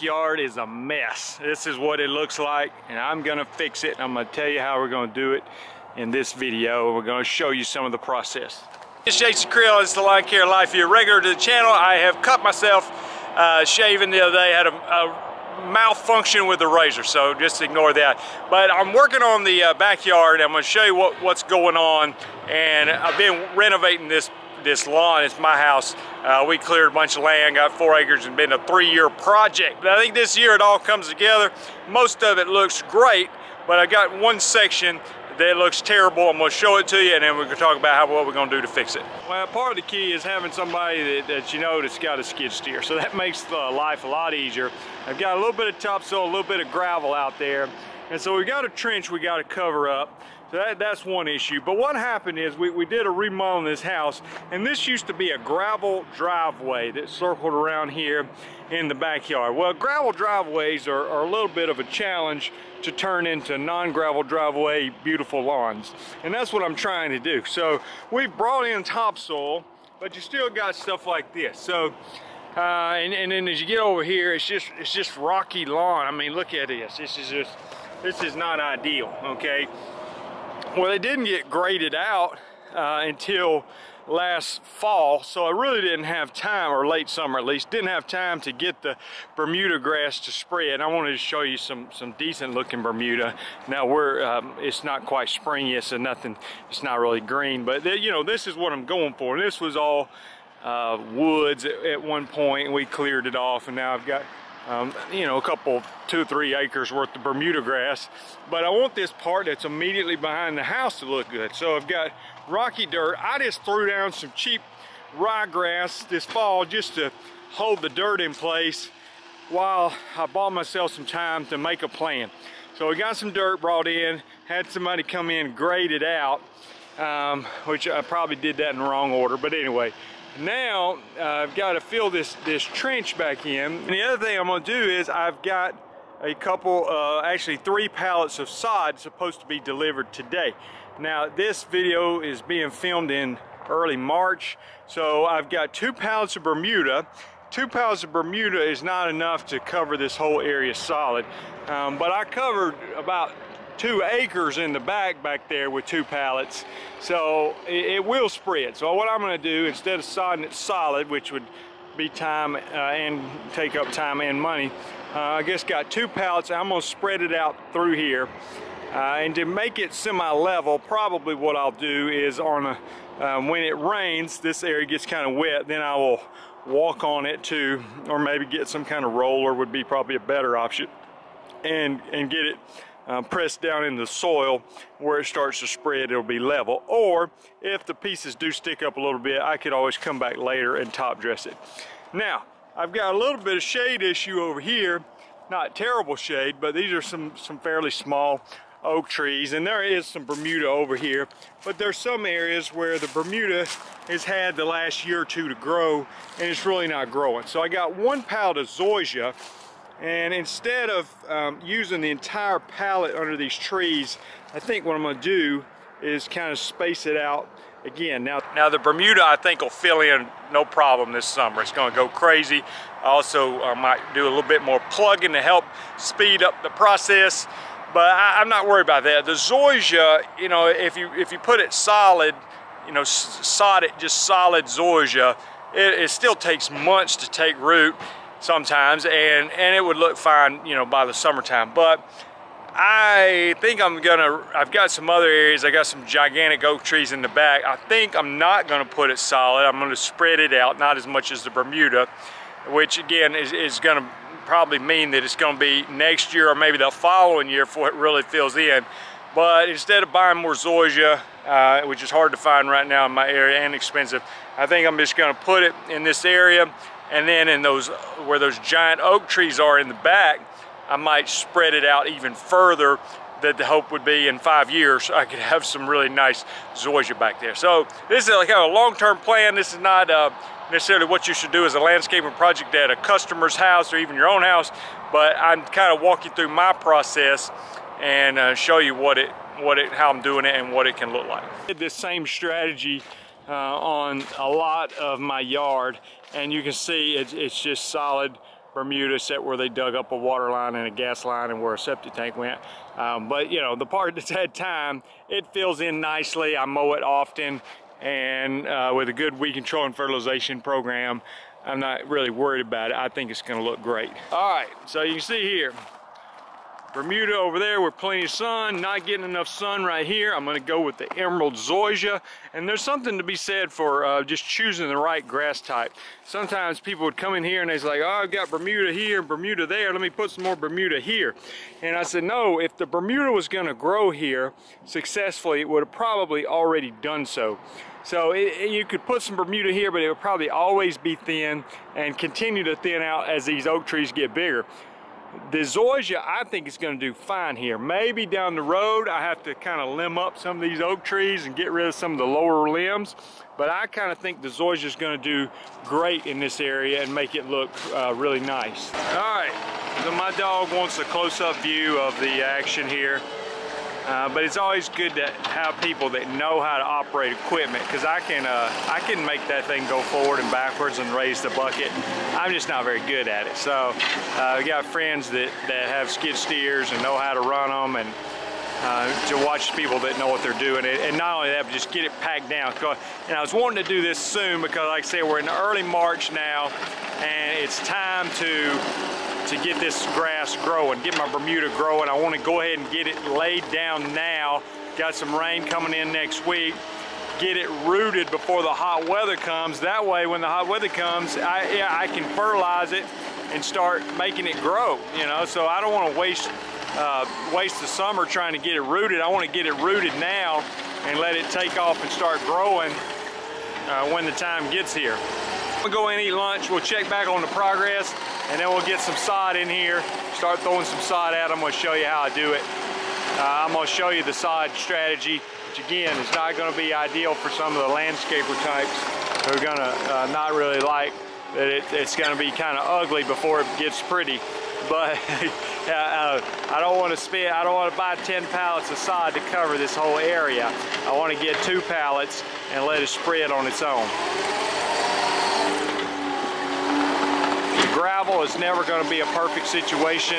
backyard is a mess. This is what it looks like, and I'm gonna fix it. I'm gonna tell you how we're gonna do it in this video. We're gonna show you some of the process. It's Jason Creel, it's the Lawn Care Life here. Regular to the channel, I have cut myself shaving the other day. Had a malfunction with the razor, so just ignore that. But I'm working on the backyard. I'm gonna show you what's going on, and I've been renovating this lawn. It's my house. We cleared a bunch of land, got 4 acres, and been a 3-year project. But I think this year it all comes together. Most of it looks great, but I got one section that looks terrible. I'm going to show it to you, and then we're going to talk about what we're going to do to fix it. Well, part of the key is having somebody that you know that's got a skid steer, so that makes life a lot easier. I've got a little bit of topsoil, a little bit of gravel out there, and so we got a trench we got to cover up. So that's one issue. But what happened is we did a remodel in this house, and this used to be a gravel driveway that circled around here in the backyard. Well, gravel driveways are a little bit of a challenge to turn into non-gravel driveway beautiful lawns, and that's what I'm trying to do. So we've brought in topsoil, but you still got stuff like this. So and then as you get over here, it's just rocky lawn. I mean, look at this. This is not ideal. Okay. Well, they didn't get graded out until last fall, so I really didn't have time, or late summer at least, didn't have time to get the Bermuda grass to spread. I wanted to show you some decent looking Bermuda. Now it's not quite springy, so nothing, it's not really green, but you know, this is what I'm going for. This was all woods at one point, and we cleared it off, and now I've got you know, a couple, 2 or 3 acres worth of Bermuda grass. But I want this part that's immediately behind the house to look good. So I've got rocky dirt. I just threw down some cheap ryegrass this fall just to hold the dirt in place while I bought myself some time to make a plan. So we got some dirt brought in, had somebody come in, grade it out, which I probably did that in the wrong order, but anyway. Now I've got to fill this trench back in. And the other thing I'm going to do is I've got a couple, actually 3 pallets of sod supposed to be delivered today. Now this video is being filmed in early March, so I've got 2 pallets of Bermuda. 2 pallets of Bermuda is not enough to cover this whole area solid, but I covered about 2 acres in the back there with 2 pallets, so it will spread. So what I'm going to do, instead of sodding it solid, which would be time and take up time and money, I just got 2 pallets. I'm going to spread it out through here, and to make it semi-level, probably what I'll do is on when it rains, this area gets kind of wet, then I will walk on it too, or maybe get some kind of roller would be probably a better option, and get it pressed down in the soil where it starts to spread. It'll be level. Or if the pieces do stick up a little bit, I could always come back later and top dress it. Now I've got a little bit of shade issue over here, not terrible shade, but these are some fairly small oak trees, and there is some Bermuda over here, but there's some areas where the Bermuda has had the last year or 2 to grow, and it's really not growing. So I got 1 pallet of zoysia, and instead of using the entire pallet under these trees, I think what I'm going to do is kind of space it out again. Now the Bermuda, I think, will fill in no problem this summer. It's going to go crazy. I also might do a little bit more plugging to help speed up the process, but I'm not worried about that. The zoysia, you know, if you put it solid, you know, sod it just solid zoysia, it still takes months to take root sometimes, and it would look fine, you know, by the summertime. But I think I've got some other areas. I got some gigantic oak trees in the back. I think I'm not gonna put it solid. I'm gonna spread it out, not as much as the Bermuda, which again is gonna probably mean that it's gonna be next year or maybe the following year before it really fills in. But instead of buying more zoysia, which is hard to find right now in my area and expensive, I think I'm just gonna put it in this area. And then in those, where those giant oak trees are in the back, I might spread it out even further. That the hope would be in 5 years I could have some really nice zoysia back there. So this is like kind of a long-term plan. This is not necessarily what you should do as a landscaping project at a customer's house or even your own house, but I'm kind of walking through my process and show you how I'm doing it and what it can look like. I did this same strategy on a lot of my yard, and you can see it's just solid bermuda, except where they dug up a water line and a gas line and where a septic tank went. But you know, the part that's had time, it fills in nicely. I mow it often, and with a good weed control and fertilization program, I'm not really worried about it. I think it's gonna look great. All right, so you can see here, bermuda over there with plenty of sun, not getting enough sun right here. I'm gonna go with the emerald zoysia. And there's something to be said for just choosing the right grass type. Sometimes people would come in here and they're like, oh, I've got bermuda here, bermuda there, let me put some more bermuda here. And I said, no, if the bermuda was gonna grow here successfully, it would have probably already done so. So you could put some bermuda here, but it would probably always be thin and continue to thin out as these oak trees get bigger. The zoysia, I think, is going to do fine here. Maybe down the road I have to kind of limb up some of these oak trees and get rid of some of the lower limbs, but I kind of think the zoysia is going to do great in this area and make it look really nice. All right, so my dog wants a close-up view of the action here. But it's always good to have people that know how to operate equipment, because I can make that thing go forward and backwards and raise the bucket. I'm just not very good at it. So we got friends that have skid steers and know how to run them, and to watch people that know what they're doing. And not only that, but just get it packed down. And I was wanting to do this soon because, like I said, we're in early March now, and it's time to get this grass growing, get my bermuda growing. I want to go ahead and get it laid down now. Got some rain coming in next week. Get it rooted before the hot weather comes. That way, when the hot weather comes, I can fertilize it and start making it grow. You know, so I don't want to waste the summer trying to get it rooted. I want to get it rooted now and let it take off and start growing when the time gets here. We'll go in and eat lunch. We'll check back on the progress, and then we'll get some sod in here, start throwing some sod out. I'm going to show you how I do it. I'm going to show you the sod strategy, which again is not going to be ideal for some of the landscaper types who are going to not really like that. It's going to be kind of ugly before it gets pretty. But I don't want to buy 10 pallets of sod to cover this whole area. I want to get 2 pallets and let it spread on its own. Gravel is never going to be a perfect situation,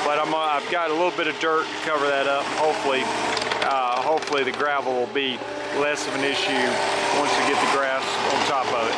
but I've got a little bit of dirt to cover that up. Hopefully the gravel will be less of an issue once we get the grass on top of it.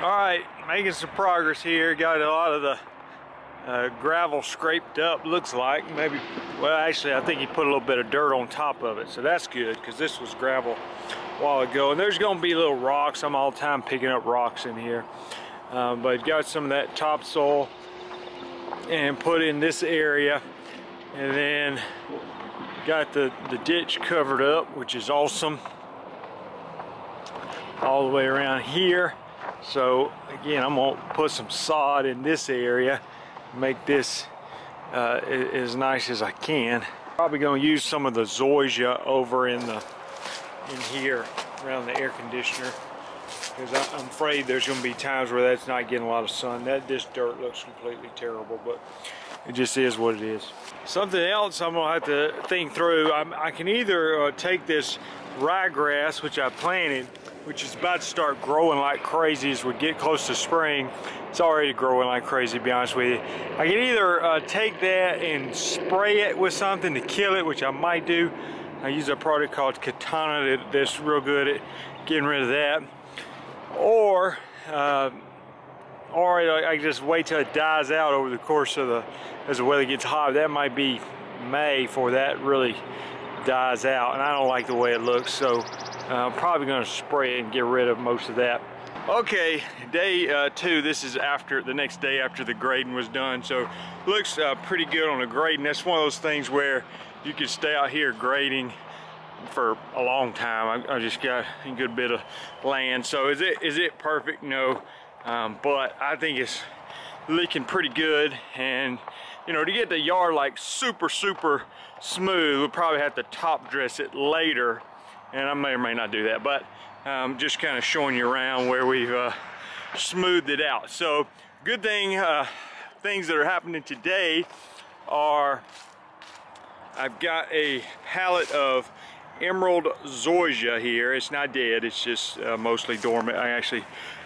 All right, making some progress here. Got a lot of the gravel scraped up, looks like. Maybe, well, actually I think he put a little bit of dirt on top of it, so that's good, because this was gravel a while ago. And there's going to be little rocks. I'm all the time picking up rocks in here. But got some of that topsoil and put in this area, and then got the ditch covered up, which is awesome, all the way around here. So again, I'm gonna put some sod in this area, make this as nice as I can. Probably gonna use some of the zoysia over in here around the air conditioner, because I'm afraid there's going to be times where that's not getting a lot of sun. This dirt looks completely terrible, but it just is what it is. Something else I'm going to have to think through. I can either take this ryegrass, which I planted, which is about to start growing like crazy as we get close to spring. It's already growing like crazy, to be honest with you. I can either take that and spray it with something to kill it, which I might do. I use a product called Katana that's real good at getting rid of that. Or I just wait till it dies out over the course of as the weather gets hot. That might be May before that really dies out, and I don't like the way it looks, so I'm probably going to spray it and get rid of most of that. Okay, day 2. This is after the next day after the grading was done, so looks pretty good on the grading. That's one of those things where you can stay out here grading for a long time. I just got a good bit of land. So is it perfect? No, but I think it's looking pretty good. And you know, to get the yard like super smooth, we'll probably have to top dress it later, and I may or may not do that, but just kind of showing you around where we've smoothed it out. So good thing, things that are happening today are I've got a pallet of emerald zoysia here. It's not dead, it's just mostly dormant. I actually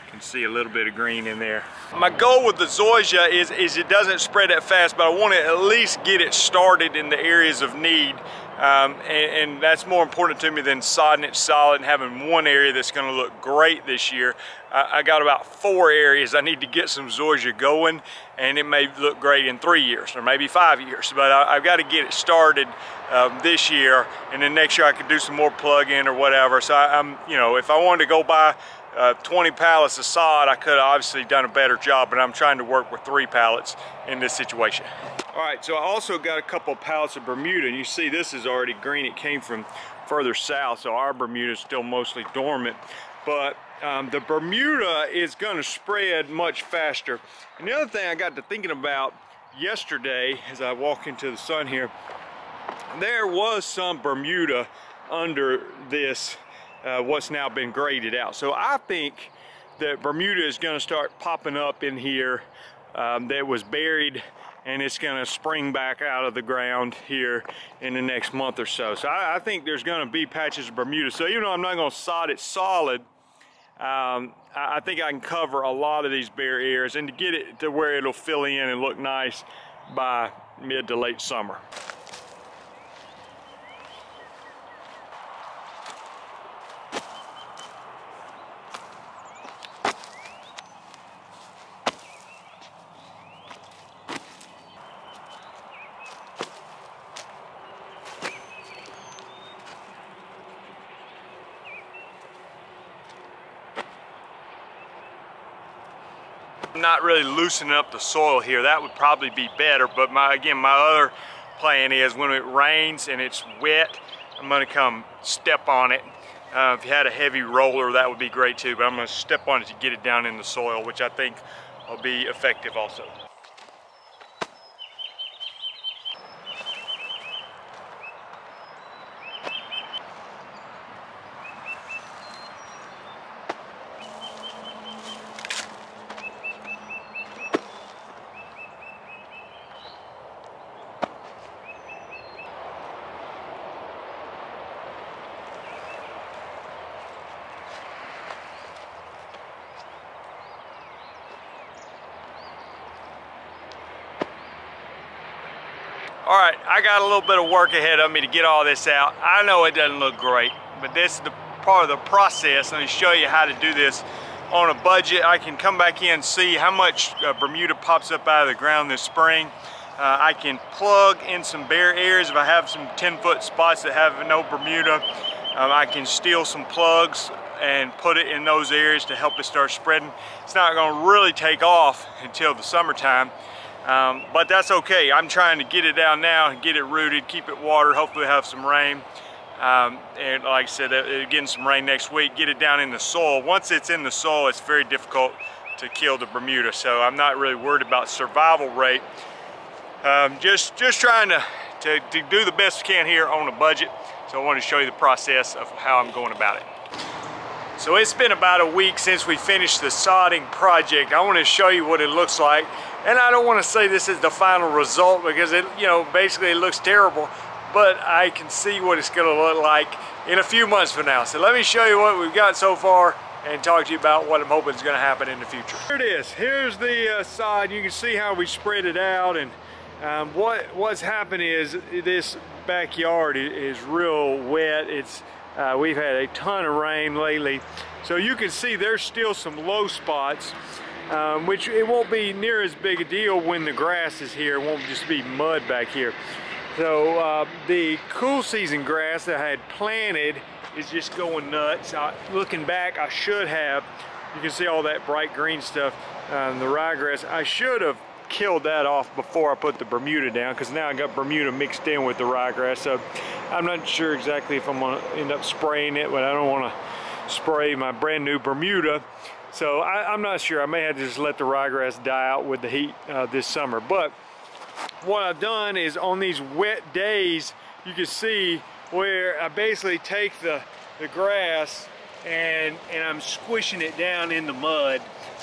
You can see a little bit of green in there. My goal with the zoysia is it doesn't spread that fast, but I want to at least get it started in the areas of need. And that's more important to me than sodding it solid and having one area that's going to look great this year. I got about 4 areas I need to get some zoysia going, and it may look great in 3 years or maybe 5 years, but I've got to get it started this year, and then next year I could do some more plug-in or whatever. So I'm, you know, if I wanted to go buy 20 pallets of sod, I could have obviously done a better job, but I'm trying to work with 3 pallets in this situation. All right, so I also got a couple of pallets of bermuda, and you see this is already green. It came from further south, so our bermuda is still mostly dormant, but the bermuda is going to spread much faster. And the other thing I got to thinking about yesterday as I walk into the sun here, there was some bermuda under this what's now been graded out. So I think that bermuda is going to start popping up in here that was buried, and it's going to spring back out of the ground here in the next month or so. So I think there's going to be patches of bermuda. So even though I'm not going to sod it solid, I think I can cover a lot of these bare areas and to get it to where it'll fill in and look nice by mid to late summer. I'm not really loosening up the soil here. That would probably be better, but again, my other plan is when it rains and it's wet, I'm going to come step on it. If you had a heavy roller, that would be great too, but I'm going to step on it to get it down in the soil, which I think will be effective also. All right, I got a little bit of work ahead of me to get all this out. I know it doesn't look great, but this is the part of the process. Let me show you how to do this on a budget. I can come back in and see how much bermuda pops up out of the ground this spring. I can plug in some bare areas if I have some 10-foot spots that have no bermuda. I can steal some plugs and put it in those areas to help it start spreading. It's not going to really take off until the summertime. But that's okay. I'm trying to get it down now and get it rooted, keep it watered, hopefully have some rain. And like I said, getting some rain next week, get it down in the soil. Once it's in the soil, it's very difficult to kill the bermuda. So I'm not really worried about survival rate. Just trying to do the best we can here on a budget. So I want to show you the process of how I'm going about it. So it's been about a week since we finished the sodding project. I want to show you what it looks like. And I don't want to say this is the final result because it, you know, basically it looks terrible, but I can see what it's going to look like in a few months from now. So let me show you what we've got so far and talk to you about what I'm hoping is going to happen in the future. Here it is. Here's the sod. You can see how we spread it out, and what's happened is this backyard is real wet. It's we've had a ton of rain lately, so you can see there's still some low spots. Which it won't be near as big a deal when the grass is here. It won't just be mud back here. So the cool season grass that I had planted is just going nuts. Looking back, I should have, you can see all that bright green stuff, the ryegrass. I should have killed that off before I put the bermuda down, because now I got bermuda mixed in with the ryegrass. So I'm not sure exactly if I'm going to end up spraying it, but I don't want to spray my brand new bermuda. So I'm not sure. I may have to just let the ryegrass die out with the heat this summer. But what I've done is on these wet days, you can see where I basically take the grass and I'm squishing it down in the mud,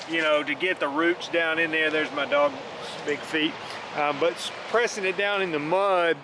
you know, to get the roots down in there. There's my dog's big feet. But pressing it down in the mud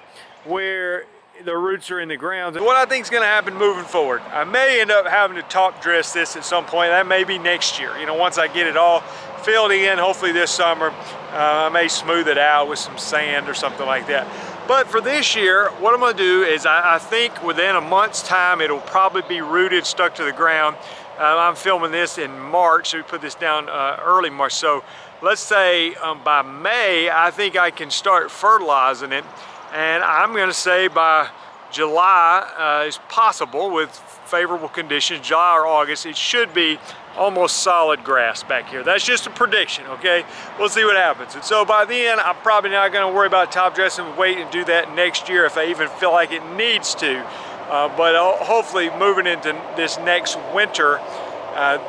where the roots are in the ground. What I think is going to happen moving forward, I may end up having to top dress this at some point. That may be next year. You know, once I get it all filled in, hopefully this summer, I may smooth it out with some sand or something like that. But for this year, what I'm going to do is I think within a month's time, it'll probably be rooted, stuck to the ground. I'm filming this in March, so we put this down early March. So let's say by May, I think I can start fertilizing it. And I'm going to say by July is possible with favorable conditions, July or August, it should be almost solid grass back here. That's just a prediction, okay? We'll see what happens. And so by then, I'm probably not going to worry about top dressing, wait and do that next year if I even feel like it needs to. But hopefully moving into this next winter,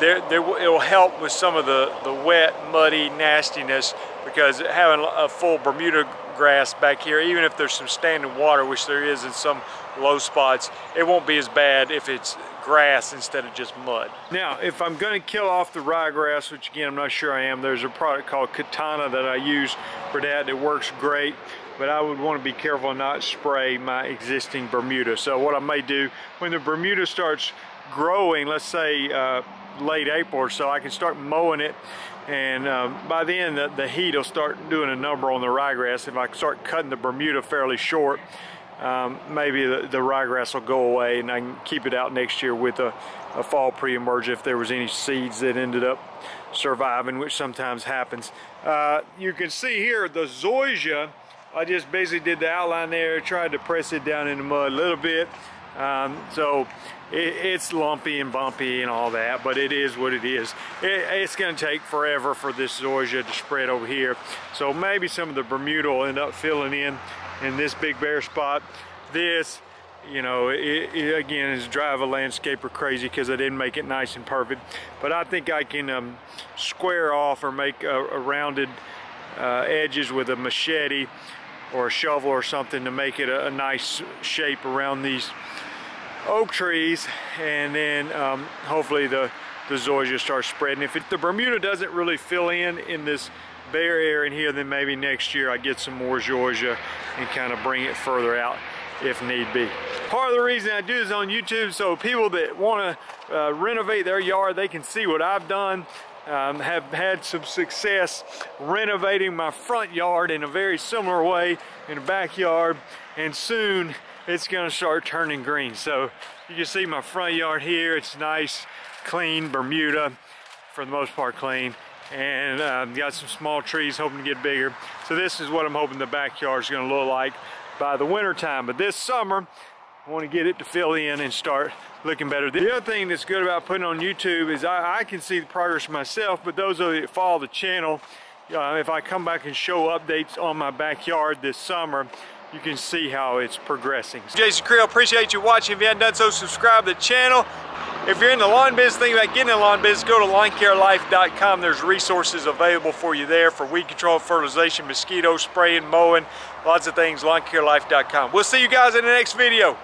it'll help with some of the wet, muddy nastiness, because having a full Bermuda grass back here, even if there's some standing water, which there is in some low spots, it won't be as bad if it's grass instead of just mud. Now, if I'm going to kill off the ryegrass, which again I'm not sure I am, there's a product called Katana that I use for that. It works great, but I would want to be careful and not spray my existing Bermuda. So what I may do, when the Bermuda starts growing, let's say late April or so, I can start mowing it, and by then the heat will start doing a number on the ryegrass. If I start cutting the Bermuda fairly short, maybe the ryegrass will go away and I can keep it out next year with a fall pre-emergent if there was any seeds that ended up surviving, which sometimes happens. You can see here the zoysia, I just basically did the outline there, tried to press it down in the mud a little bit. So it's lumpy and bumpy and all that, but it is what it is. It's going to take forever for this zoysia to spread over here. So maybe some of the Bermuda will end up filling in this big bare spot. This, you know, it again is drive a landscaper crazy because I didn't make it nice and perfect. But I think I can square off or make a rounded edges with a machete or a shovel or something to make it a nice shape around these oak trees, and then hopefully the zoysia starts spreading. If the Bermuda doesn't really fill in this bare area in here, then maybe next year I get some more zoysia and kind of bring it further out if need be. Part of the reason I do this on YouTube, so people that want to renovate their yard, they can see what I've done. Have had some success renovating my front yard in a very similar way in the backyard, and soon it's going to start turning green. So you can see my front yard here. It's nice, clean Bermuda, for the most part clean, and got some small trees, hoping to get bigger. So this is what I'm hoping the backyard is going to look like by the winter time. But this summer, I want to get it to fill in and start looking better. The other thing that's good about putting on YouTube is I can see the progress myself, but those of you that follow the channel, if I come back and show updates on my backyard this summer, you can see how it's progressing. Jason Creel, appreciate you watching. If you haven't done so, subscribe to the channel. If you're in the lawn business, thinking about getting in the lawn business, go to lawncarelife.com. There's resources available for you there for weed control, fertilization, mosquito spraying, mowing, lots of things, lawncarelife.com. We'll see you guys in the next video.